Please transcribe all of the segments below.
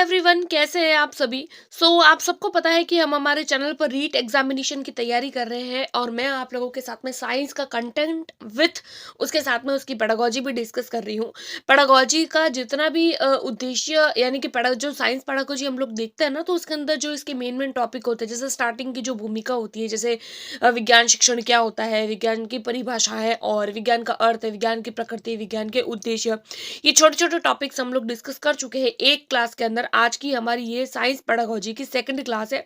Everyone, कैसे हैं आप सभी। आप सबको पता है कि हम हमारे चैनल पर रीट एग्जामिनेशन की तैयारी कर रहे हैं और मैं आप लोगों के साथ में साइंस का कंटेंट विथ उसके साथ में उसकी पेडागोजी भी डिस्कस कर रही हूँ। पेडागोजी का जितना भी उद्देश्य यानी कि जो साइंस पेडागोजी हम लोग देखते हैं ना, तो उसके अंदर जो इसके मेन मेन टॉपिक होते हैं, जैसे स्टार्टिंग की जो भूमिका होती है, जैसे विज्ञान शिक्षण क्या होता है, विज्ञान की परिभाषा है और विज्ञान का अर्थ है, विज्ञान की प्रकृति, विज्ञान के उद्देश्य। ये छोटे-छोटे टॉपिक्स हम लोग डिस्कस कर चुके हैं एक क्लास के अंदर। आज की हमारी ये साइंस पेडागोजी की सेकंड क्लास है,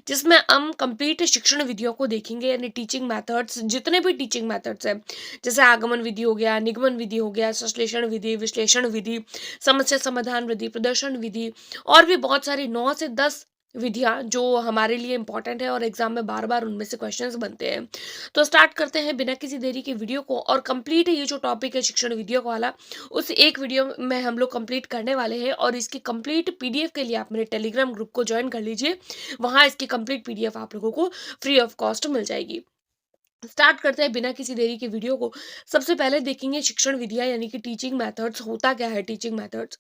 जिसमें हम कंप्लीट शिक्षण विधियों को देखेंगे, यानी टीचिंग मेथड्स, जितने भी टीचिंग मेथड्स हैं, जैसे आगमन विधि हो गया, निगमन विधि हो गया, संश्लेषण विधि, विश्लेषण विधि, समस्या समाधान विधि, प्रदर्शन विधि और भी बहुत सारी 9 से 10 विधियां जो हमारे लिए इंपॉर्टेंट है और एग्जाम में बार बार उनमें से क्वेश्चंस बनते हैं। तो स्टार्ट करते हैं बिना किसी देरी के वीडियो को। और कंप्लीट ये जो टॉपिक है शिक्षण विधियों वाला, उस एक वीडियो में हम लोग कंप्लीट करने वाले हैं और इसकी कंप्लीट पीडीएफ के लिए आप मेरे टेलीग्राम ग्रुप को ज्वाइन कर लीजिए। वहां इसकी कंप्लीट पीडीएफ आप लोगों को फ्री ऑफ कॉस्ट मिल जाएगी। स्टार्ट करते हैं बिना किसी देरी के वीडियो को। सबसे पहले देखेंगे शिक्षण विधियां, यानी कि टीचिंग मेथड्स। होता क्या है टीचिंग मेथड्स?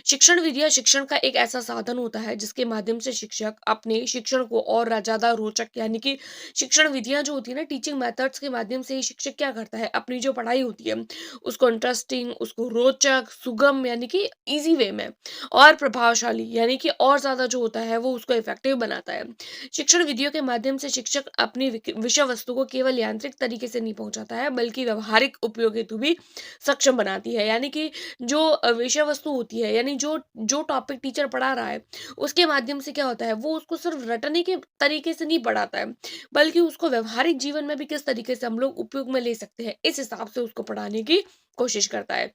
शिक्षण विधियां शिक्षण का एक ऐसा साधन होता है जिसके माध्यम से शिक्षक अपने शिक्षण को और ज्यादा रोचक, यानी कि शिक्षण विधियां जो होती है ना, टीचिंग मेथड्स के माध्यम से ही शिक्षक क्या करता है, अपनी जो पढ़ाई होती है उसको इंटरेस्टिंग, उसको रोचक, सुगम यानी कि इजी वे में, और प्रभावशाली यानी कि और ज्यादा जो होता है वो उसको इफेक्टिव बनाता है। शिक्षण विधियों के माध्यम से शिक्षक अपनी विषय वस्तु को केवल यांत्रिक तरीके से नहीं पहुंचाता है, बल्कि व्यवहारिक उपयोग हेतु भी सक्षम बनाती है। यानी कि जो विषय वस्तु होती है, यानी जो जो टॉपिक टीचर पढ़ा रहा है, उसके माध्यम से क्या होता है, वो उसको सिर्फ रटने के तरीके से नहीं पढ़ाता है, बल्कि उसको व्यवहारिक जीवन में भी किस तरीके से हम लोग उपयोग में ले सकते हैं, इस हिसाब से उसको पढ़ाने की कोशिश करता है।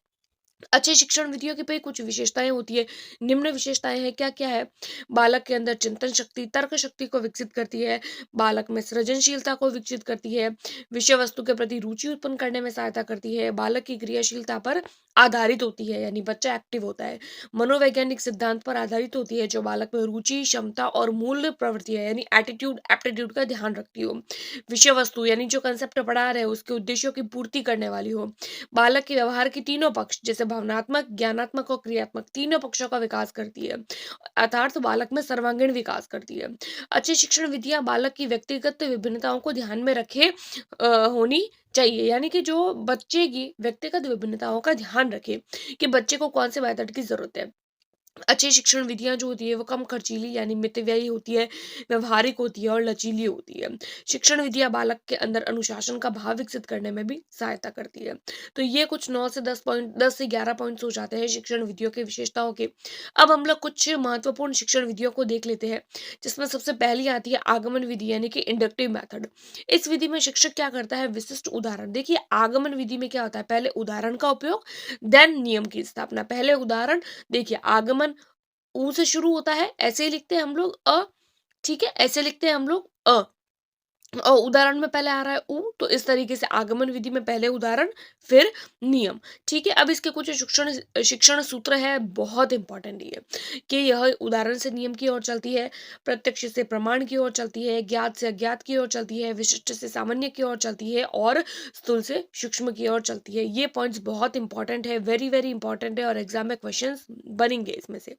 अच्छे शिक्षण विधियों की भी कुछ विशेषताएं होती है। निम्न विशेषताएं हैं, क्या क्या है? बालक के अंदर चिंतन शक्ति, तर्क शक्ति को विकसित करती है, बालक में सृजनशीलता को विकसित करती है, विषय वस्तु के प्रति रुचि उत्पन्न करने में सहायता करती है, बालक की क्रियाशीलता पर आधारित होती है, यानी बच्चा एक्टिव होता है, मनोवैज्ञानिक सिद्धांत पर आधारित होती है, जो बालक में रुचि, क्षमता और मूल्य प्रवृत्ति है, यानी एटीट्यूड एप्टीट्यूड का ध्यान रखती हो, विषय वस्तु यानी जो कंसेप्ट पढ़ा रहे हो उसके उद्देश्यों की पूर्ति करने वाली हो, बालक के व्यवहार के तीनों पक्ष, जैसे भावनात्मक, ज्ञानात्मक और क्रियात्मक, तीनों पक्षों का विकास करती है, अर्थात बालक में सर्वांगीण विकास करती है। अच्छी शिक्षण विधियां बालक की व्यक्तिगत विभिन्नताओं को ध्यान में रखे होनी चाहिए, यानी कि जो बच्चे की व्यक्तिगत विभिन्नताओं का ध्यान रखे कि बच्चे को कौन से मेथड की जरूरत है। अच्छी शिक्षण विधियां जो होती है वो कम खर्चीली यानी मितव्ययी होती है, व्यवहारिक होती है और लचीली होती है। शिक्षण विधियां बालक के अंदर अनुशासन का भाव विकसित करने में भी सहायता करती है। तो ये कुछ 9 से 10 पॉइंट, 10 से 11 पॉइंट्स हो जाते हैं शिक्षण विधियों के विशेषताओं के। अब हम लोग कुछ महत्वपूर्ण शिक्षण विधियों को देख लेते हैं, जिसमें सबसे पहली आती है आगमन विधि, यानी कि इंडक्टिव मेथड। इस विधि में शिक्षक क्या करता है, विशिष्ट उदाहरण। देखिए, आगमन विधि में क्या होता है, पहले उदाहरण का उपयोग, देन नियम की स्थापना। पहले उदाहरण, देखिए आगमन ऊ से शुरू होता है, ऐसे ही लिखते हैं हम लोग अ, ठीक है, ऐसे लिखते हैं हम लोग अ। और उदाहरण में पहले आ रहा है ऊ, तो इस तरीके से आगमन विधि में पहले उदाहरण फिर नियम। ठीक है, अब इसके कुछ शिक्षण शिक्षण सूत्र है, बहुत इंपॉर्टेंट ये, कि यह उदाहरण से नियम की ओर चलती है, प्रत्यक्ष से प्रमाण की ओर चलती है, ज्ञात से अज्ञात की ओर चलती है, विशिष्ट से सामान्य की ओर चलती है और स्थूल से सूक्ष्म की ओर चलती है। ये पॉइंट्स बहुत इंपॉर्टेंट है, वेरी वेरी इंपॉर्टेंट है और एग्जाम में क्वेश्चन बनेंगे इसमें से।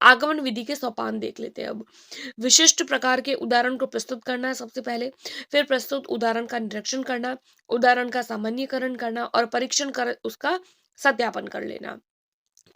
आगमन विधि के सोपान देख लेते हैं अब। विशिष्ट प्रकार के उदाहरण को प्रस्तुत करना है सबसे पहले, फिर प्रस्तुत उदाहरण का निरीक्षण करना, उदाहरण का सामान्यीकरण करना और परीक्षण कर उसका सत्यापन कर लेना।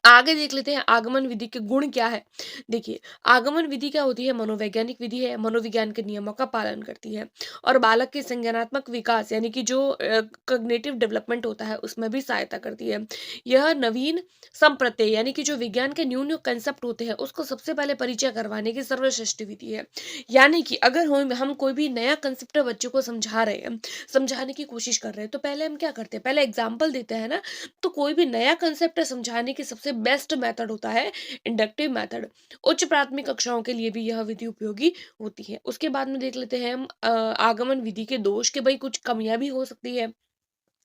आगे देख लेते हैं आगमन विधि के गुण क्या है। देखिए, आगमन विधि क्या होती है, मनोवैज्ञानिक विधि है, मनोविज्ञान के नियमों का पालन करती है और बालक के संज्ञानात्मक विकास यानी कि जो कॉग्निटिव डेवलपमेंट होता है उसमें भी सहायता करती है। यह नवीन संप्रत्यय यानी कि जो विज्ञान के न्यू न्यू कंसेप्ट होते हैं उसको सबसे पहले परिचय करवाने की सर्वश्रेष्ठ विधि है। यानी कि अगर हम कोई भी नया कंसेप्ट बच्चों को समझा रहे हैं, समझाने की कोशिश कर रहे हैं, तो पहले हम क्या करते हैं, पहले एग्जाम्पल देते हैं ना। तो कोई भी नया कंसेप्ट समझाने की सबसे बेस्ट मेथड होता है इंडक्टिव मेथड। उच्च प्राथमिक कक्षाओं के लिए भी यह विधि उपयोगी होती है। उसके बाद में देख लेते हैं हम आगमन विधि के दोष, के भाई कुछ कमियां भी हो सकती है।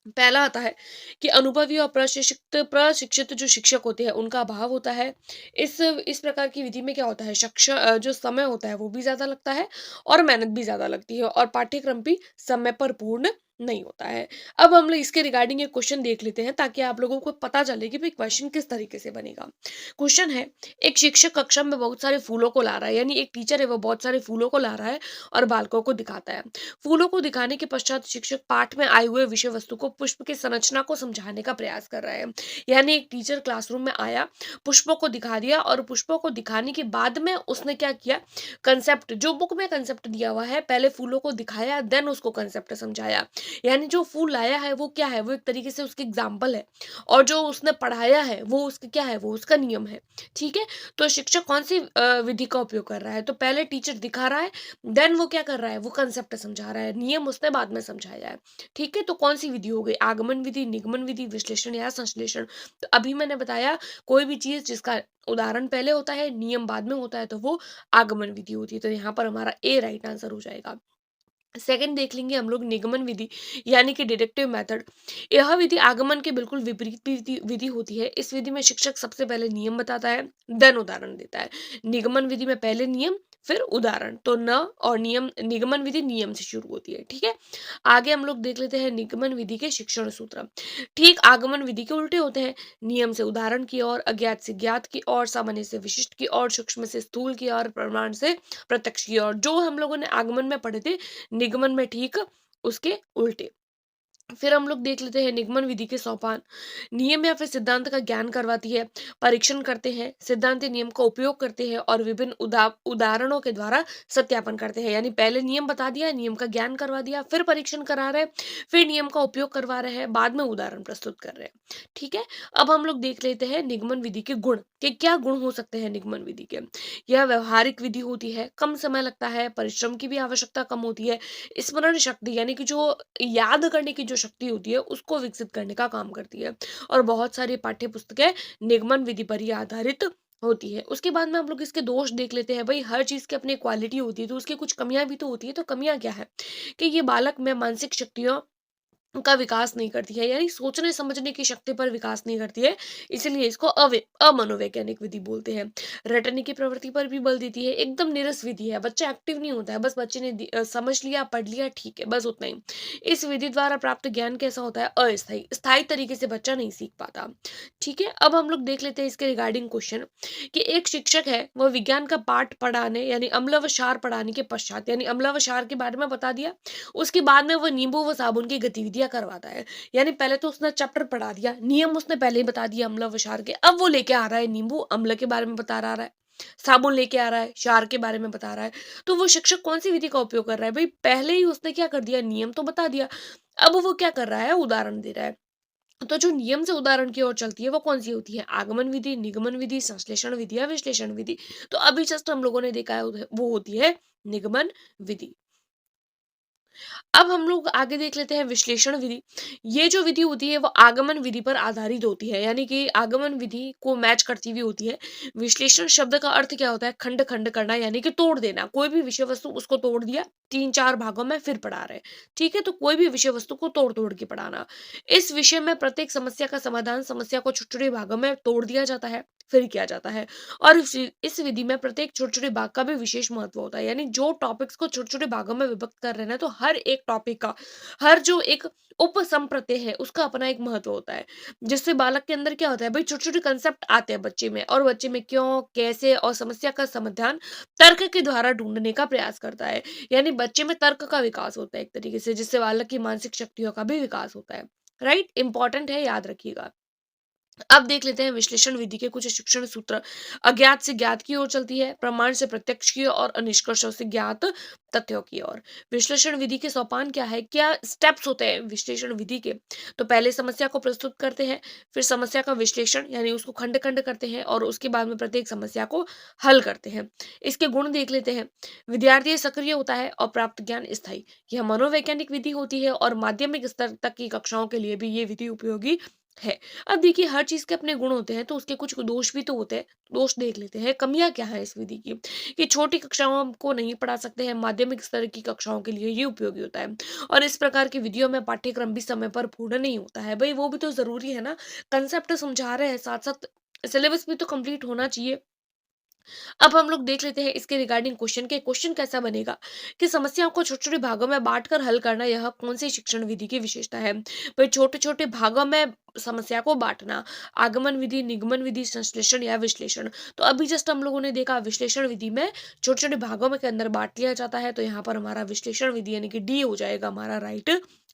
पहला आता है कि अनुभवी और प्रशिक्षित प्रशिक्षित जो शिक्षक होते हैं उनका अभाव होता है। इस प्रकार की विधि में क्या होता है, जो समय होता है वो भी ज्यादा लगता है और मेहनत भी ज्यादा लगती है और पाठ्यक्रम भी समय पर पूर्ण नहीं होता है। अब हम लोग इसके रिगार्डिंग एक क्वेश्चन देख लेते हैं ताकि आप लोगों को पता चले कि भाई क्वेश्चन किस तरीके से बनेगा। क्वेश्चन है, एक शिक्षक कक्षा में बहुत सारे फूलों को ला रहा है, यानी एक टीचर है वो बहुत सारे फूलों को ला रहा है और बालकों को दिखाता है। फूलों को दिखाने के पश्चात शिक्षक पाठ में आए हुए विषय वस्तु को पुष्प की संरचना को समझाने का प्रयास कर रहा है। यानी एक टीचर क्लासरूम में आया, पुष्पों को दिखा दिया और पुष्पों को दिखाने के बाद में उसने क्या किया, कंसेप्ट जो बुक में कंसेप्ट दिया हुआ है पहले फूलों को दिखाया, देन उसको कंसेप्ट समझाया। यानी जो फूल लाया है वो क्या है, वो एक तरीके से उसकी एग्जाम्पल है, और जो उसने पढ़ाया है वो उसका क्या है, वो उसका नियम है। ठीक है, तो शिक्षक कौन सी विधि का उपयोग कर रहा है, तो पहले टीचर दिखा रहा है, देन वो क्या कर रहा है, वो कंसेप्ट समझा रहा है, नियम उसने बाद में समझाया है। ठीक है, तो कौन सी विधि हो गई, आगमन विधि, निगमन विधि, विश्लेषण या संश्लेषण। तो अभी मैंने बताया कोई भी चीज जिसका उदाहरण पहले होता है, नियम बाद में होता है, तो वो आगमन विधि होती है। तो यहाँ पर हमारा ए राइट आंसर हो जाएगा। सेकंड देख लेंगे हम लोग, निगमन विधि यानी कि डिडक्टिव मेथड। यह विधि आगमन के बिल्कुल विपरीत विधि विधि होती है। इस विधि में शिक्षक सबसे पहले नियम बताता है, देन उदाहरण देता है। निगमन विधि में पहले नियम फिर उदाहरण, तो न और नियम, निगमन विधि नियम से शुरू होती है। ठीक है, आगे हम लोग देख लेते हैं निगमन विधि के शिक्षण सूत्र। ठीक आगमन विधि के उल्टे होते हैं, नियम से उदाहरण की ओर, अज्ञात से ज्ञात की ओर, सामान्य से विशिष्ट की ओर, सूक्ष्म से स्थूल की ओर, प्रमाण से प्रत्यक्ष की ओर। जो हम लोगों ने आगमन में पढ़े थे, निगमन में ठीक उसके उल्टे। फिर हम लोग देख लेते हैं निगमन विधि के सोपान। नियम या फिर सिद्धांत का ज्ञान करवाती है, परीक्षण करते हैं, सिद्धांत नियम का उपयोग करते हैं और विभिन्न उदाहरणों के द्वारा सत्यापन करते हैं। यानी पहले नियम बता दिया, नियम का ज्ञान करवा दिया, फिर परीक्षण करा रहे हैं, फिर नियम का उपयोग करवा रहे हैं, बाद में उदाहरण प्रस्तुत कर रहे हैं। ठीक है, अब हम लोग देख लेते हैं निगमन विधि के गुण, कि क्या गुण हो सकते हैं निगमन विधि के। यह व्यवहारिक विधि होती है, कम समय लगता है, परिश्रम की भी आवश्यकता कम होती है, स्मरण शक्ति यानी कि जो याद करने की जो शक्ति होती है उसको विकसित करने का काम करती है, और बहुत सारी पाठ्य पुस्तकें निगमन विधि पर ही आधारित होती है। उसके बाद में हम लोग इसके दोष देख लेते हैं। भाई हर चीज की अपनी क्वालिटी होती है, तो उसकी कुछ कमियां भी तो होती है। तो कमियां क्या है, कि ये बालक में मानसिक शक्तियों का विकास नहीं करती है, यानी सोचने समझने की शक्ति पर विकास नहीं करती है, इसलिए इसको अमनोवैज्ञानिक विधि बोलते हैं। रटने की प्रवृत्ति पर भी बल देती है, एकदम निरस विधि है, बच्चा एक्टिव नहीं होता है, बस बच्चे ने समझ लिया, पढ़ लिया, ठीक है, बस उतना ही। इस विधि द्वारा प्राप्त ज्ञान कैसा होता है, अस्थायी, स्थायी तरीके से बच्चा नहीं सीख पाता। ठीक है, अब हम लोग देख लेते हैं इसके रिगार्डिंग क्वेश्चन, कि एक शिक्षक है वह विज्ञान का पाठ पढ़ाने यानी अम्ल व क्षार पढ़ाने के पश्चात, यानी अम्ल व क्षार के बारे में बता दिया, उसके बाद में वो नींबू व साबुन की गतिविधियां करवाता है। यानी पहले तो उसने चैप्टर पढ़ा दिया, नियम उसने पहले ही बता दिया अम्ल व क्षार के, अब वो लेके आ रहा है नींबू, अम्ल के बारे में बता रहा है, साबुन लेके आ रहा है, क्षार के बारे में बता रहा है। तो वो शिक्षक कौन सी विधि का उपयोग कर रहा है, भाई पहले ही उसने क्या कर दिया, नियम तो बता दिया, अब वो क्या कर रहा है, उदाहरण दे रहा है। तो जो नियम से उदाहरण की ओर चलती है वो कौन सी होती है, आगमन विधि, निगमन विधि, संश्लेषण विधि या विश्लेषण विधि। तो अभी जस्ट हम लोगों ने देखा है वो होती है निगमन विधि। अब हम लोग आगे देख लेते हैं विश्लेषण विधि। ये जो विधि होती है वो आगमन विधि पर आधारित होती है, यानी कि आगमन विधि को मैच करती हुई होती है। विश्लेषण शब्द का अर्थ क्या होता है, खंड खंड करना, यानी कि तोड़ देना। कोई भी विषय वस्तु उसको तोड़ दिया, तीन चार भागों में फिर पढ़ा रहे। ठीक है, तो कोई भी विषय वस्तु को तोड़ तोड़ के पढ़ाना। इस विषय में प्रत्येक समस्या का समाधान समस्या को छोटे छोटे भागों में तोड़ दिया जाता है, फिर किया जाता है। और इस विधि में प्रत्येक छोटे छोटे भाग का भी विशेष महत्व होता है, यानी जो टॉपिक्स को छोटे छोटे भागों में विभक्त कर रहे हैं ना, तो हर एक टॉपिक का, हर जो एक उप संप्रत्यय है उसका अपना एक महत्व होता है, जिससे बालक के अंदर क्या होता है, भाई छोटे छोटे कंसेप्ट आते हैं बच्चे में, और बच्चे में क्यों, कैसे और समस्या का समाधान तर्क के द्वारा ढूंढने का प्रयास करता है। यानी बच्चे में तर्क का विकास होता है एक तरीके से, जिससे बालक की मानसिक शक्तियों का भी विकास होता है। राइट, इंपॉर्टेंट है, याद रखिएगा। अब देख लेते हैं विश्लेषण विधि के कुछ शिक्षण सूत्र। अज्ञात से ज्ञात की ओर चलती है, प्रमाण से प्रत्यक्ष की ओर, और निष्कर्षों से ज्ञात तथ्यों की ओर। विश्लेषण विधि के सोपान क्या है, क्या स्टेप्स होते हैं विश्लेषण विधि के, तो पहले समस्या को प्रस्तुत करते हैं, फिर समस्या का विश्लेषण यानी उसको खंड खंड करते हैं, और उसके बाद में प्रत्येक समस्या को हल करते हैं। इसके गुण देख लेते हैं। विद्यार्थी सक्रिय होता है और प्राप्त ज्ञान स्थायी। यह मनोवैज्ञानिक विधि होती है और माध्यमिक स्तर तक की कक्षाओं के लिए भी ये विधि उपयोगी है। अब देखिए हर चीज के अपने गुण होते हैं, तो उसके कुछ दोष भी तो होते हैं। दोष देख लेते हैं, कमियां क्या है इस विधि की, कि छोटी कक्षाओं को नहीं पढ़ा सकते हैं, माध्यमिक स्तर की कक्षाओं के लिए ये उपयोगी होता है। और इस प्रकार की विधियों में पाठ्यक्रम भी समय पर पूर्ण नहीं होता है, भाई वो भी तो जरूरी है ना, कंसेप्ट समझा रहे हैं, साथ साथ सिलेबस भी तो कंप्लीट होना चाहिए। अब हम लोग देख लेते हैं इसके रिगार्डिंग क्वेश्चन के क्वेश्चन कैसा बनेगा कि समस्याओं को छोटे छोटे भागों में बांटकर हल करना यह कौन सी शिक्षण विधि की विशेषता है। भाई छोटे छोटे भागों में समस्या को बांटना, आगमन विधि, निगमन विधि, संश्लेषण या विश्लेषण। तो अभी जस्ट हम लोगों ने देखा विश्लेषण विधि में छोटे छोटे भागों में के अंदर बांट लिया जाता है, तो यहाँ पर हमारा विश्लेषण विधि यानी कि डी हो जाएगा हमारा राइट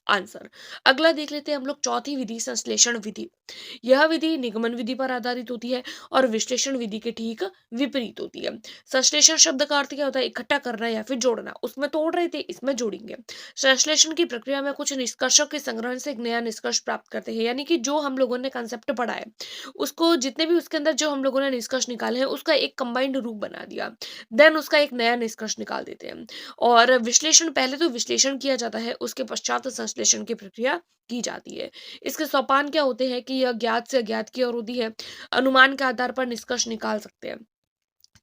आंसर। अगला देख लेते हैं हम लोग चौथी विधि संश्लेषण विधि। यह विधि निगमन विधि पर आधारित होती है और विश्लेषण विधि के ठीक विपरीत होती है। संश्लेषण शब्द का अर्थ क्या होता है? इकट्ठा करना या फिर जोड़ना। उसमें तोड़ रहे थे, इसमें जोड़ेंगे। संश्लेषण की प्रक्रिया में कुछ निष्कर्षों के संग्रहण से एक नया निष्कर्ष प्राप्त करते हैं, यानी कि जो हम लोगों ने कंसेप्ट पढ़ा है उसको जितने भी उसके अंदर जो हम लोगों ने निष्कर्ष निकाले हैं उसका एक कंबाइंड रूप बना दिया, देन उसका एक नया निष्कर्ष निकाल देते हैं। और विश्लेषण, पहले तो विश्लेषण किया जाता है, उसके पश्चात संश्लेषण की प्रक्रिया की जाती है। इसके सोपान क्या होते हैं कि यह ज्ञात से अज्ञात की ओर होती है, अनुमान के आधार पर निष्कर्ष निकाल सकते हैं।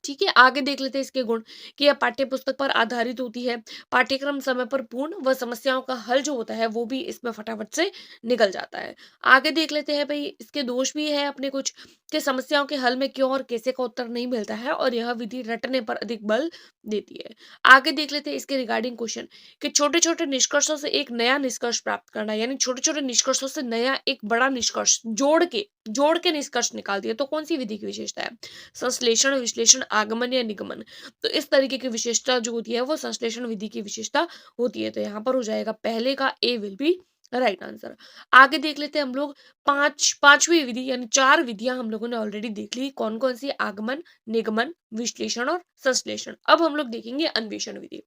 ठीक है, आगे देख लेते हैं इसके गुण कि यह पाठ्य पुस्तक पर आधारित होती है, पाठ्यक्रम समय पर पूर्ण व समस्याओं का हल जो होता है वो भी इसमें फटाफट से निकल जाता है। आगे देख लेते हैं भाई इसके दोष भी है अपने कुछ, कि समस्याओं के हल में क्यों और कैसे का उत्तर नहीं मिलता है और यह विधि रटने पर अधिक बल देती है। आगे देख लेते हैं इसके रिगार्डिंग क्वेश्चन कि छोटे छोटे निष्कर्षों से एक नया निष्कर्ष प्राप्त करना, यानी छोटे छोटे निष्कर्षों से नया एक बड़ा निष्कर्ष जोड़ के निष्कर्ष निकाल दिया, तो कौन सी विधि की विशेषता है? संश्लेषण, विश्लेषण, आगमन या निगमन। तो इस तरीके की विशेषता जो होती है वो संश्लेषण विधि की विशेषता होती है, तो यहाँ पर हो जाएगा पहले का ए विल बी राइट आंसर। आगे देख लेते हैं हम लोग पांचवी विधि, यानी चार विधियां हम लोगों ने ऑलरेडी देख ली, कौन कौन सी? आगमन, निगमन, विश्लेषण और संश्लेषण। अब हम लोग देखेंगे अन्वेषण विधि।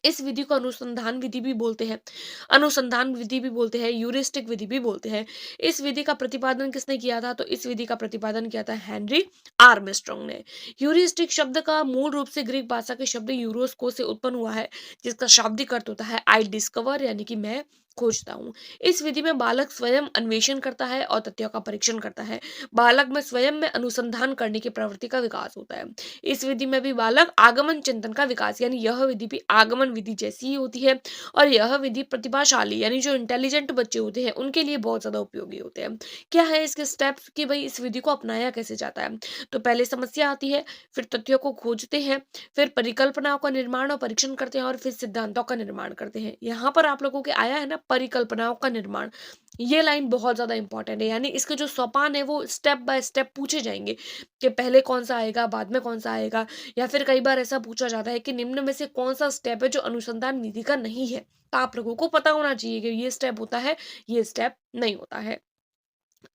इस विधि को अनुसंधान विधि भी बोलते हैं, यूरिस्टिक विधि भी बोलते हैं। इस विधि का प्रतिपादन किसने किया था? तो इस विधि का प्रतिपादन किया था हेनरी आर्मस्ट्रांग ने। ह्यूरिस्टिक शब्द का मूल रूप से ग्रीक भाषा के शब्द यूरोस्को से उत्पन्न हुआ है, जिसका शाब्दिक अर्थ होता है आई डिस्कवर, यानी कि मैं खोजता हूँ। इस विधि में बालक स्वयं अन्वेषण करता है और तथ्यों का परीक्षण करता है। बालक में स्वयं में अनुसंधान करने की प्रवृत्ति का विकास होता है। इस विधि में भी बालक आगमन चिंतन का विकास, यानी यह विधि भी आगमन विधि जैसी ही होती है और यह विधि प्रतिभाशाली यानी जो इंटेलिजेंट बच्चे होते हैं उनके लिए बहुत ज्यादा उपयोगी होते हैं। क्या है इसके स्टेप्स कि भाई इस विधि को अपनाया कैसे जाता है? तो पहले समस्या आती है, फिर तथ्यों को खोजते हैं, फिर परिकल्पनाओं का निर्माण और परीक्षण करते हैं और फिर सिद्धांतों का निर्माण करते हैं। यहाँ पर आप लोगों के आया है ना परिकल्पनाओं का निर्माण, ये लाइन बहुत ज्यादा इंपॉर्टेंट है, यानी इसके जो सोपान है वो स्टेप बाय स्टेप पूछे जाएंगे कि पहले कौन सा आएगा, बाद में कौन सा आएगा, या फिर कई बार ऐसा पूछा जाता है कि निम्न में से कौन सा स्टेप है जो अनुसंधान विधि का नहीं है। तो आप लोगों को पता होना चाहिए कि ये स्टेप होता है, ये स्टेप नहीं होता है।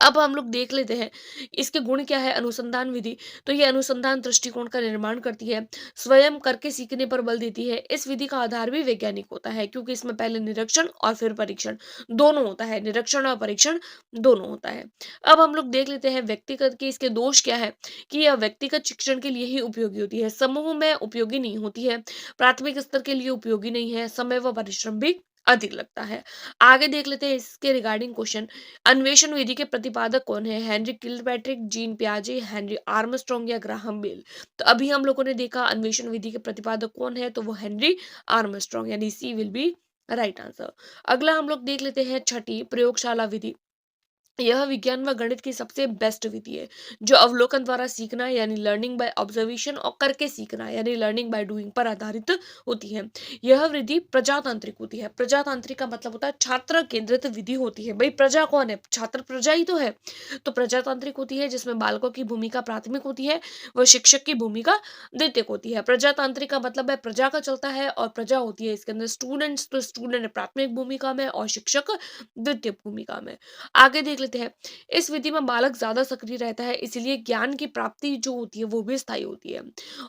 अब हम लोग देख लेते हैं इसके गुण क्या है अनुसंधान विधि। तो ये अनुसंधान दृष्टिकोण का निर्माण करती है, स्वयं करके सीखने पर बल देती है। इस विधि का आधार भी वैज्ञानिक होता है, क्योंकि इसमें पहले निरीक्षण और फिर परीक्षण दोनों होता है, निरीक्षण और परीक्षण दोनों होता है। अब हम लोग देख लेते हैं व्यक्तिगत के इसके दोष क्या है कि यह व्यक्तिगत शिक्षण के लिए ही उपयोगी होती है, समूह में उपयोगी नहीं होती है, प्राथमिक स्तर के लिए उपयोगी नहीं है, समय व परिश्रम भी अधिक लगता है। आगे देख लेते हैं इसके रिगार्डिंग क्वेश्चन। अन्वेषण विधि के प्रतिपादक कौन है? हेनरी किलपैट्रिक, जीन पियाजे, हेनरी आर्मस्ट्रांग या ग्राहम बेल। तो अभी हम लोगों ने देखा अन्वेषण विधि के प्रतिपादक कौन है, तो वो हेनरी आर्मस्ट्रांग, यानी सी विल बी राइट आंसर। अगला हम लोग देख लेते हैं छठी प्रयोगशाला विधि। यह विज्ञान व गणित की सबसे बेस्ट विधि है, जो अवलोकन द्वारा सीखना यानी लर्निंग बाय ऑब्जर्वेशन और करके सीखना यानी लर्निंग बाय डूइंग पर आधारित होती है। यह विधि प्रजातांत्रिक होती है। प्रजातांत्रिक का मतलब होता है छात्र केंद्रित विधि होती है। भाई प्रजा कौन है? छात्र प्रजा ही तो है। तो प्रजातांत्रिक होती है जिसमें बालकों की भूमिका प्राथमिक होती है व शिक्षक की भूमिका द्वितीयक होती है। प्रजातांत्रिक का मतलब है प्रजा का चलता है और प्रजा होती है इसके अंदर स्टूडेंट्स, तो स्टूडेंट प्राथमिक भूमिका में और शिक्षक द्वितीय भूमिका में। आगे देख लेते हैं इस विधि में बालक ज्यादा सक्रिय रहता है, इसलिए ज्ञान की प्राप्ति जो होती है वो भी स्थायी होती है।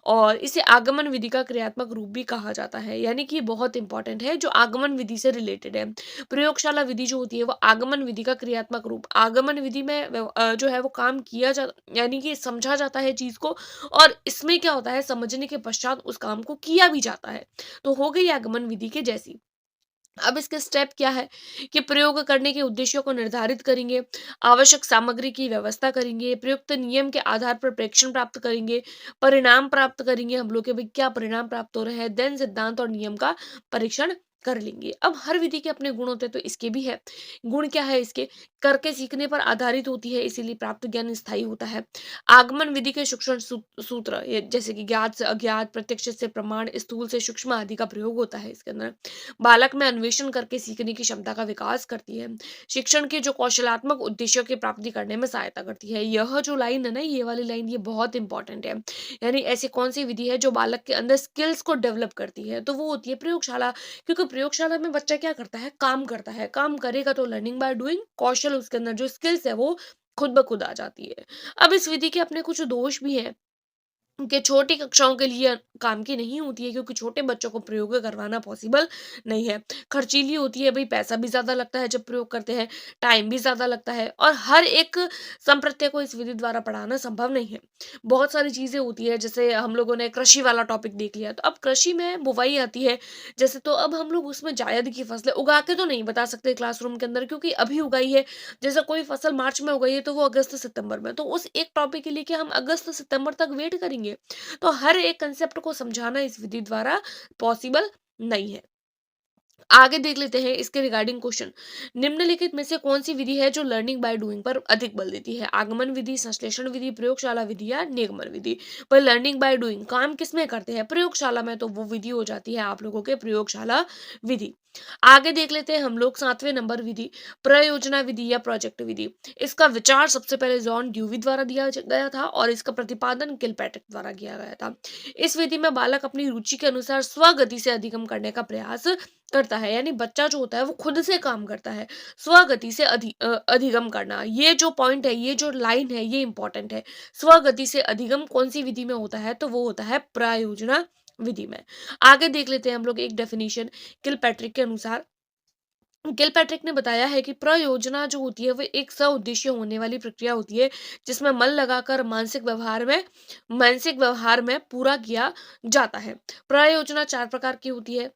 और इसे आगमन विधि का क्रियात्मक रूप भी कहा जाता है, यानी कि बहुत इंपॉर्टेंट है, जो आगमन विधि से रिलेटेड है। प्रयोगशाला विधि जो होती है वो आगमन विधि का क्रियात्मक रूप, आगमन विधि में जो है वो काम किया जा यानी कि समझा जाता है चीज को, और इसमें क्या होता है समझने के पश्चात उस काम को किया भी जाता है, तो हो गई आगमन विधि के जैसी। अब इसके स्टेप क्या है कि प्रयोग करने के उद्देश्यों को निर्धारित करेंगे, आवश्यक सामग्री की व्यवस्था करेंगे, प्रयुक्त नियम के आधार पर प्रेक्षण प्राप्त करेंगे, परिणाम प्राप्त करेंगे हम लोग के भाई क्या परिणाम प्राप्त हो रहे हैं, देन सिद्धांत और नियम का परीक्षण कर लेंगे। अब हर विधि के अपने गुण होते हैं, तो इसके भी है। गुण क्या है इसके? करके सीखने पर आधारित होती है, इसीलिए प्राप्त ज्ञान स्थायी होता है। आगमन विधि के शिक्षण सूत्र, ये जैसे कि ज्ञात से अज्ञात, प्रत्यक्ष से प्रमाण, स्थूल से सूक्ष्म आदि का प्रयोग होता है इसके अंदर। बालक में अन्वेषण करके सीखने की क्षमता का विकास करती है। शिक्षण के जो कौशलात्मक उद्देश्यों की प्राप्ति करने में सहायता करती है। यह जो लाइन है ना, ये वाली लाइन, ये बहुत इंपॉर्टेंट है। यानी ऐसी कौन सी विधि है जो बालक के अंदर स्किल्स को डेवलप करती है? तो वो होती है प्रयोगशाला। क्योंकि प्रयोगशाला में बच्चा क्या करता है? काम करता है। काम करेगा तो लर्निंग बाय डूइंग, कौशल उसके अंदर जो स्किल्स है वो खुद ब खुद आ जाती है। अब इस विधि के अपने कुछ दोष भी हैं कि छोटी कक्षाओं के लिए काम की नहीं होती है, क्योंकि छोटे बच्चों को प्रयोग करवाना पॉसिबल नहीं है। खर्चीली होती है, भई पैसा भी ज़्यादा लगता है जब प्रयोग करते हैं, टाइम भी ज़्यादा लगता है, और हर एक संप्रत्यय को इस विधि द्वारा पढ़ाना संभव नहीं है। बहुत सारी चीज़ें होती है, जैसे हम लोगों ने कृषि वाला टॉपिक देख लिया, तो अब कृषि में बुवाई आती है, जैसे तो अब हम लोग उसमें जायद की फसलें उगा के तो नहीं बता सकते क्लासरूम के अंदर, क्योंकि अभी उगाई है। जैसे कोई फसल मार्च में उगाई है तो वो अगस्त सितंबर में, तो उस एक टॉपिक के लिए क्या हम अगस्त सितंबर तक वेट करेंगे? तो हर एक कंसेप्ट को समझाना इस विधि द्वारा पॉसिबल नहीं है। आगे देख लेते हैं इसके रिगार्डिंग क्वेश्चन। निम्नलिखित में से कौन सी विधि है जो लर्निंग बाय डूइंग पर अधिक बल देती है? आगमन विधि, संश्लेषण विधि, प्रयोगशाला विधि या निगमन विधि? पर लर्निंग बाय डूइंग काम किसमें करते हैं? प्रयोगशाला में, तो वो विधि हो जाती है आप लोगों के प्रयोगशाला विधि। आगे देख लेते हैं हम लोग 7वें नंबर विधि, प्रयोजना विधि या प्रोजेक्ट विधि। इसका विचार सबसे पहले जॉन ड्यूवी द्वारा दिया गया था और इसका प्रतिपादन किलपैट्रिक द्वारा किया गया था। इस विधि में बालक अपनी रुचि के अनुसार स्वगति से अधिगम करने का प्रयास करता है। यानी बच्चा जो होता है वो खुद से काम करता है। स्वगति से अधिगम करना, ये जो पॉइंट है, ये जो लाइन है, ये इंपॉर्टेंट है। स्वगति से अधिगम कौन सी विधि में होता है? तो वो होता है प्रायोजना विधि में। आगे देख लेते हैं हम लोग एक डेफिनेशन किलपैट्रिक के अनुसार। किलपैट्रिक ने बताया है कि प्रयोजना जो होती है वो एक सउद्देश्य होने वाली प्रक्रिया होती है, जिसमें मन लगाकर मानसिक व्यवहार में पूरा किया जाता है। प्रयोजना 4 प्रकार की होती है।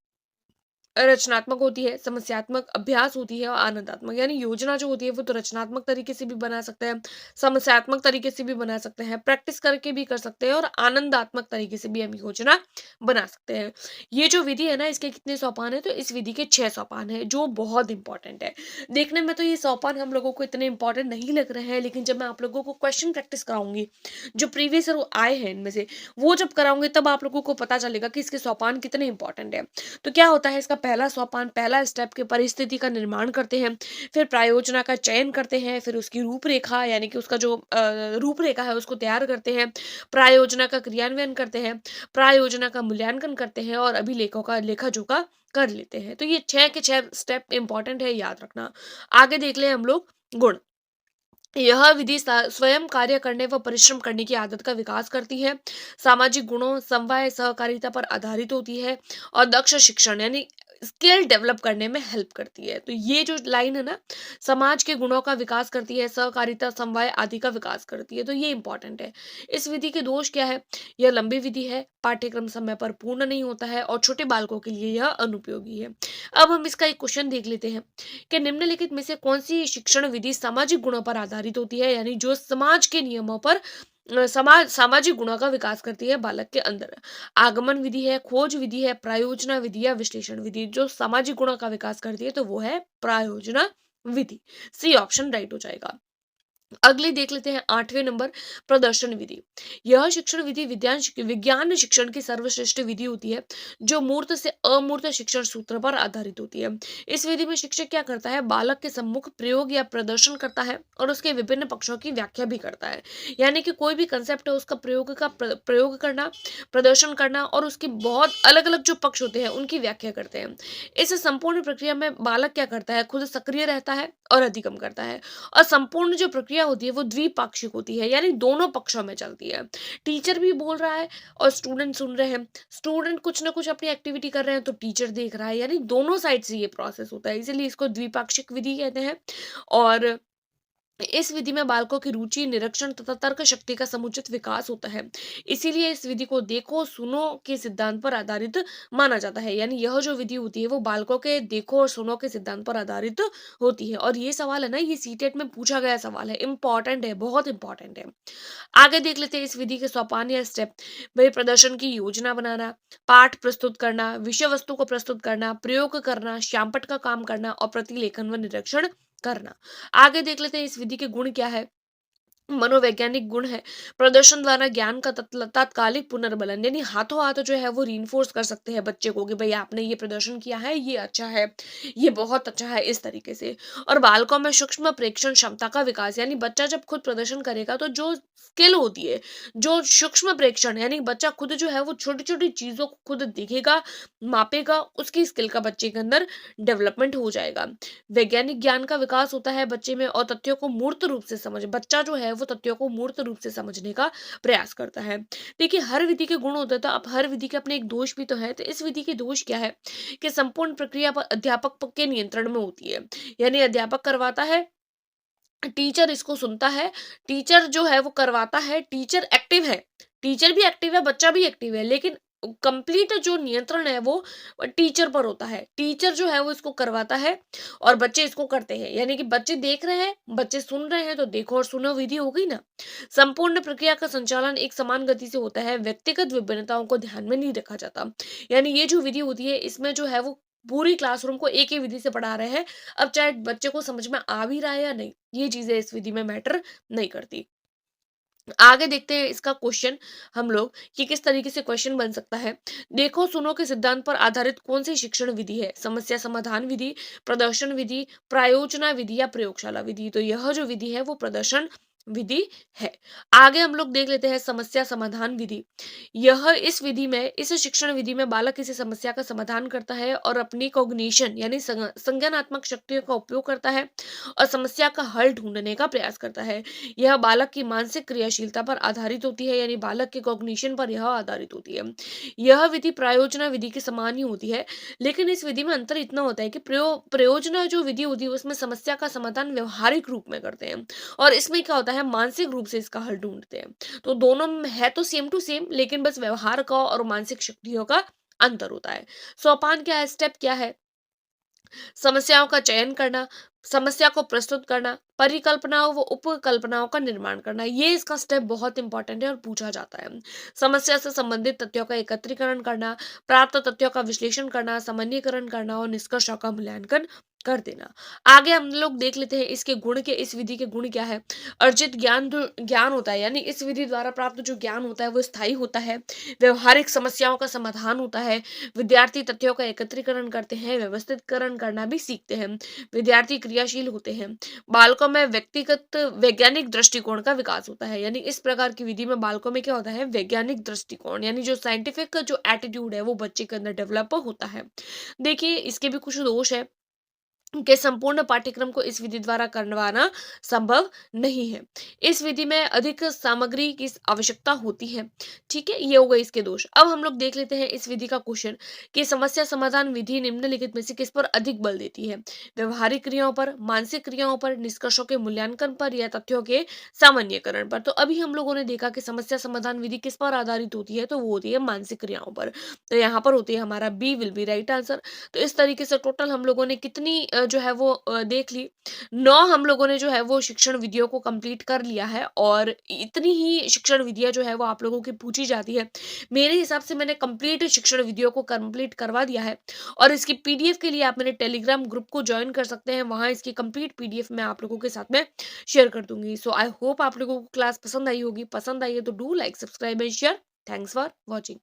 रचनात्मक होती है, समस्यात्मक, अभ्यास होती है और आनंदात्मक। यानी योजना जो होती है वो तो रचनात्मक तरीके से भी बना सकते हैं, समस्यात्मक तरीके से भी बना सकते हैं, प्रैक्टिस करके भी कर सकते हैं, और आनंदात्मक तरीके से भी हम योजना बना सकते हैं। ये जो विधि है ना, इसके कितने सोपान है? तो इस विधि के 6 सोपान है, जो बहुत इंपॉर्टेंट है। देखने में तो ये सोपान हम लोगों को इतने इंपॉर्टेंट नहीं लग रहे हैं, लेकिन जब मैं आप लोगों को क्वेश्चन प्रैक्टिस कराऊंगी, जो प्रीवियस आए हैं इनमें से, वो जब कराऊंगे तब आप लोगों को पता चलेगा कि इसके सोपान कितने इंपॉर्टेंट है। तो क्या होता है इसका पहला सोपान, पहला स्टेप के परिस्थिति का निर्माण करते हैं, फिर प्रायोजना का चयन करते हैं, फिर उसकी रूपरेखा यानी कि उसका जो रूपरेखा है उसको तैयार करते हैं, प्रायोजना का क्रियान्वयन करते हैं, प्रायोजना का मूल्यांकन करते हैं, और अभिलेखों का लेखा जोखा कर लेते हैं। तो ये 6 के 6 स्टेप इंपॉर्टेंट है, याद रखना। आगे देख ले हम लोग गुण। यह विधि स्वयं कार्य करने व परिश्रम करने की आदत का विकास करती है, सामाजिक गुणों, समवाय, सहकारिता पर आधारित होती है, और दक्ष शिक्षण यानी स्किल डेवलप करने में हेल्प करती है। तो ये जो लाइन है ना, समाज के गुणों का विकास करती है, सहकारिता, समवाय आदि का विकास करती है, तो ये इंपॉर्टेंट है। इस विधि के दोष क्या है? यह लंबी विधि है, पाठ्यक्रम समय पर पूर्ण नहीं होता है, और छोटे बालकों के लिए यह अनुपयोगी है। अब हम इसका एक क्वेश्चन देख लेते हैं कि निम्नलिखित में से कौन सी शिक्षण विधि सामाजिक गुणों पर आधारित होती है, यानी जो समाज के नियमों पर सामाजिक गुणों का विकास करती है बालक के अंदर? आगमन विधि है, खोज विधि है, प्रायोजना विधि या विश्लेषण विधि? जो सामाजिक गुणों का विकास करती है तो वो है प्रायोजना विधि। सी ऑप्शन राइट हो जाएगा। अगली देख लेते हैं 8वें नंबर, प्रदर्शन विधि। यह शिक्षण विधि विज्ञान शिक्षण की सर्वश्रेष्ठ विधि होती है, जो मूर्त से अमूर्त शिक्षण सूत्र पर आधारित होती है। इस विधि में शिक्षक क्या करता है? बालक के सम्मुख प्रयोग या प्रदर्शन करता है, और उसके विभिन्न पक्षों की व्याख्या भी करता है। यानी कि कोई भी कंसेप्ट है उसका प्रयोग करना, प्रदर्शन करना, और उसके बहुत अलग अलग जो पक्ष होते हैं उनकी व्याख्या करते हैं। इस संपूर्ण प्रक्रिया में बालक क्या करता है? खुद सक्रिय रहता है और अधिगम करता है। और संपूर्ण जो प्रक्रिया होती है वो द्विपाक्षिक होती है, यानी दोनों पक्षों में चलती है। टीचर भी बोल रहा है और स्टूडेंट सुन रहे हैं, स्टूडेंट कुछ ना कुछ अपनी एक्टिविटी कर रहे हैं तो टीचर देख रहा है, यानी दोनों साइड से ये प्रोसेस होता है, इसीलिए इसको द्विपाक्षिक विधि कहते हैं। और इस विधि में बालकों की रुचि, निरीक्षण तथा तर्क शक्ति का समुचित विकास होता है। इसीलिए इस विधि को देखो सुनो के सिद्धांत पर आधारित माना जाता है। यानी यह जो विधि होती है वो बालकों के देखो और सुनो के सिद्धांत पर आधारित होती है। और ये सवाल है ना, ये सीटेट में पूछा गया सवाल है, इंपॉर्टेंट है, बहुत इंपॉर्टेंट है। आगे देख लेते हैं इस विधि के सोपान या स्टेप। वही प्रदर्शन की योजना बनाना, पाठ प्रस्तुत करना, विषय वस्तु को प्रस्तुत करना, प्रयोग करना, श्यामपट्ट का काम करना और प्रतिलेखन व निरीक्षण करना। आगे देख लेते हैं इस विधि के गुण क्या है। मनोवैज्ञानिक गुण है, प्रदर्शन द्वारा ज्ञान का तात्कालिक पुनर्बलन, यानी हाथों हाथ जो है वो रीइंफोर्स कर सकते हैं बच्चे को कि भाई आपने ये प्रदर्शन किया है, ये अच्छा है, ये बहुत अच्छा है, इस तरीके से। और बालकों में सूक्ष्म प्रेक्षण क्षमता का विकास, यानी बच्चा जब खुद प्रदर्शन करेगा तो जो स्किल होती है, जो सूक्ष्म प्रेक्षण, यानी बच्चा खुद जो है वो छोटी छोटी चीजों को खुद देखेगा, मापेगा, उसकी स्किल का बच्चे के अंदर डेवलपमेंट हो जाएगा। वैज्ञानिक ज्ञान का विकास होता है बच्चे में, और तथ्यों को मूर्त रूप से समझ, बच्चा जो है वो तथ्यों को मूर्त रूप से समझने का प्रयास करता है। देखिए हर विधि के गुण होते हैं, तो अब हर विधि के अपने एक दोष भी तो है। तो इस विधि के दोष क्या है कि संपूर्ण प्रक्रिया पर अध्यापक के नियंत्रण में होती है। यानी अध्यापक करवाता है, टीचर इसको सुनता है, टीचर जो है वो करवाता है, टीचर एक्टिव है, टीचर भी एक्टिव है, बच्चा भी एक्टिव है, लेकिन कंप्लीट जो नियंत्रण है वो टीचर पर होता है। टीचर जो है वो इसको करवाता है और बच्चे इसको करते हैं। यानी कि बच्चे देख रहे हैं, बच्चे सुन रहे हैं, तो देखो और सुनो विधि हो गई ना। संपूर्ण प्रक्रिया का संचालन एक समान गति से होता है, व्यक्तिगत विभिन्नताओं को ध्यान में नहीं रखा जाता। यानी ये जो विधि होती है इसमें जो है वो पूरी क्लासरूम को एक ही विधि से पढ़ा रहे हैं। अब चाहे बच्चे को समझ में आ भी रहा है या नहीं, ये चीजें इस विधि में मैटर नहीं करती। आगे देखते हैं इसका क्वेश्चन हम लोग कि किस तरीके से क्वेश्चन बन सकता है। देखो सुनो के सिद्धांत पर आधारित कौन सी शिक्षण विधि है? समस्या समाधान विधि, प्रदर्शन विधि, प्रायोजना विधि या प्रयोगशाला विधि? तो यह जो विधि है वो प्रदर्शन विधि है। आगे हम लोग देख लेते हैं समस्या समाधान विधि। यह इस विधि में, इस शिक्षण विधि में बालक किसी समस्या का समाधान करता है और अपनी कॉग्निशन यानी संज्ञानात्मक शक्तियों का उपयोग करता है और समस्या का हल ढूंढने का प्रयास करता है। यह बालक की मानसिक क्रियाशीलता पर आधारित होती है, यानी बालक के कॉग्निशन पर यह आधारित होती है। यह विधि प्रायोजना विधि के समान ही होती है, लेकिन इस विधि में अंतर इतना होता है कि प्रयोजना जो विधि होती है उसमें समस्या का समाधान व्यवहारिक रूप में करते हैं, और इसमें क्या होता है मानसिक रूप से इसका हल ढूंढते हैं। तो दोनों में है तो सेम टू सेम, लेकिन बस व्यवहार का और मानसिक शक्तियों का अंतर होता है। सोपान क्या है, स्टेप क्या है? समस्याओं का चयन करना, समस्या को प्रस्तुत करना, परिकल्पनाओं व उपकल्पनाओं का निर्माण करना, ये इसका स्टेप बहुत इंपॉर्टेंट है और पूछा जाता है। समस्या से संबंधित तथ्यों का एकत्रीकरण करना, प्राप्त तथ्यों का विश्लेषण करना, सामान्यीकरण करना और निष्कर्षों का मूल्यांकन कर देना। आगे हम लोग देख लेते हैं इसके गुण के, इस विधि के गुण क्या है। अर्जित ज्ञान, जो ज्ञान होता है, यानी इस विधि द्वारा प्राप्त जो ज्ञान होता है वो स्थायी होता है। व्यवहारिक समस्याओं का समाधान होता है। विद्यार्थी तथ्यों का एकत्रीकरण करते हैं, व्यवस्थितकरण करना भी सीखते हैं। विद्यार्थी क्रियाशील होते हैं। बालकों में व्यक्तिगत वैज्ञानिक दृष्टिकोण का विकास होता है। यानी इस प्रकार की विधि में बालकों में क्या होता है, वैज्ञानिक दृष्टिकोण, यानी जो साइंटिफिक जो एटीट्यूड है वो बच्चे के अंदर डेवलप होता है। देखिए इसके भी कुछ दोष है कि संपूर्ण पाठ्यक्रम को इस विधि द्वारा करवाना संभव नहीं है। इस विधि में अधिक सामग्री की आवश्यकता होती है। ठीक है, ये हो गए इसके दोष। अब हम लोग देख लेते हैं इस विधि का क्वेश्चन कि समस्या समाधान विधि निम्नलिखित में से किस पर अधिक बल देती है? व्यवहारिक क्रियाओं पर, मानसिक क्रियाओं पर, निष्कर्षों के मूल्यांकन पर या तथ्यों के सामान्यकरण पर? तो अभी हम लोगों ने देखा कि समस्या समाधान विधि किस पर आधारित होती है, तो वो होती है मानसिक क्रियाओं पर। तो यहाँ पर होती है हमारा B will be right answer. तो इस तरीके से टोटल हम लोगों ने कितनी जो है वो देख ली, 9 हम लोगों ने जो है वो शिक्षण विधियों को कंप्लीट कर लिया है, और इतनी ही शिक्षण विधियां जो है वो आप लोगों की पूछी जाती है। मेरे हिसाब से मैंने कंप्लीट शिक्षण विधियों को कंप्लीट करवा दिया है, और इसकी पीडीएफ के लिए आप मेरे टेलीग्राम ग्रुप को ज्वाइन कर सकते हैं। वहां इसकी कंप्लीट पीडीएफ मैं आप लोगों के साथ में शेयर कर दूंगी। सो आई होप आप लोगों को क्लास पसंद आई होगी। पसंद आई है तो do like, subscribe and share. Thanks for watching.